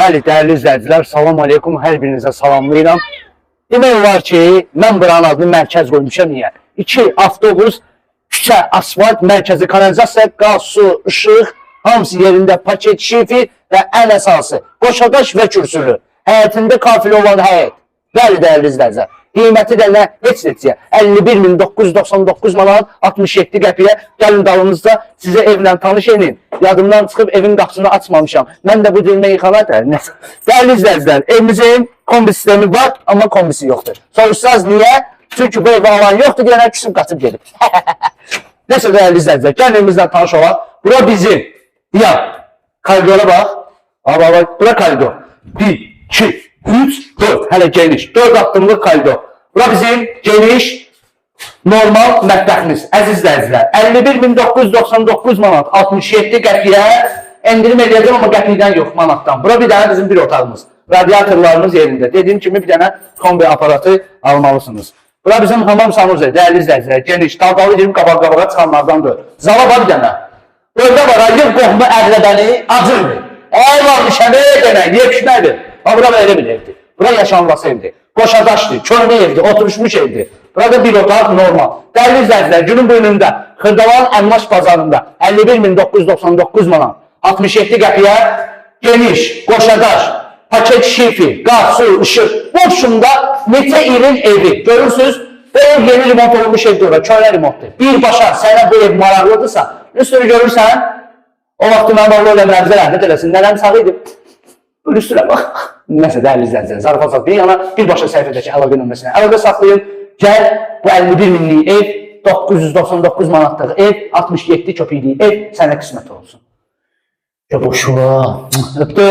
Bəli, dəyərli izləyicilər, salam aleykum, hər birinizə salamlayıram. Demək var ki, mən buranın adını mərkəz qoymuşam niyə? 2 avtobus, küçə, asfalt, mərkəzi kanalizasiya, qaz, su, işıq, hamısı yerində paket, şifi və ən əsası, qoşadaş və kürsülü. Həyətində kafili olan həyət. Bəli, dəyərli izləyicilər. Qiyməti də nə? Heç neçəyə. 51.999 manat 67 qəpiyə. Gəlin dalınızda sizə evlə tanış edin. Yadımdan çıxıb evin qapısını açmamışam. Mən də bu dilmə yıxana dəyər. Dəyərli izləyicilər, evimizin kombi sistemi var, amma kombisi yoxdur. Soruşsaz niyə? Çünki bu evi alan yoxdur, gələn küsüb qaçıb gedib. Nəsə dəyərli izləyicilər, gəlin evimizlə tanış olaq. Bura bizim. Ya, koridora bax. Bura koridor. 1, 2, 3, 4, hələ geniş, 4 addımlıq koridor. Bura bizim geniş, normal mətbəximiz, əziz izləyicilər. 51.999 manat, 67 qəpiyə endirim edəcəm, amma qəpiydən yox, manatdan. Bura bir dənə bizim bir otağımız, radiatorlarımız yerində. Dediyim kimi bir dənə kombi aparatı almalısınız. Bura bizim hamam sanuzi, dəyərli izləyicilər, geniş, daldalı girib qabaq-qabağa çıxanlardandır. Zala var bir dənə. Burada var, ayıq qohumu əqlədəni acırdır. Ay varmışəm, denək, yekişmədir. Bura belə bir evdir. Bura yaşanması evdir. Qoşadaşdır, köhnə evdir, oturuşmuş evdir. Burada bir otaq normal. Dəyərli izləyicilər, günün bugünündə Xırdalan Əmlaş bazarında 51.999 manat 67 qəpiyə geniş, qoşadaş, paket şifi, qaz, su, işıq. Bu şunda neçə ilin evi. Görürsünüz, bu ev yeni remont olunmuş evdir və köhnə remontdur. Birbaşa sənə bu ev maraqlıdırsa, üstünü görürsən, o vaxtı mən bağlı eləməyəmizə rəhmət eləsin. Nələm sağ idi? Üstünə bax. Nəsə dəyərli izləyicilər, zarafat bir yana birbaşa səhifədəki əlaqə nömrəsinə əlaqə saxlayın. Gəl, bu 51 minlik ev, 999 manatlıq ev, 67 köpüklik ev sənə qismət olsun. Boşuna, öpdü.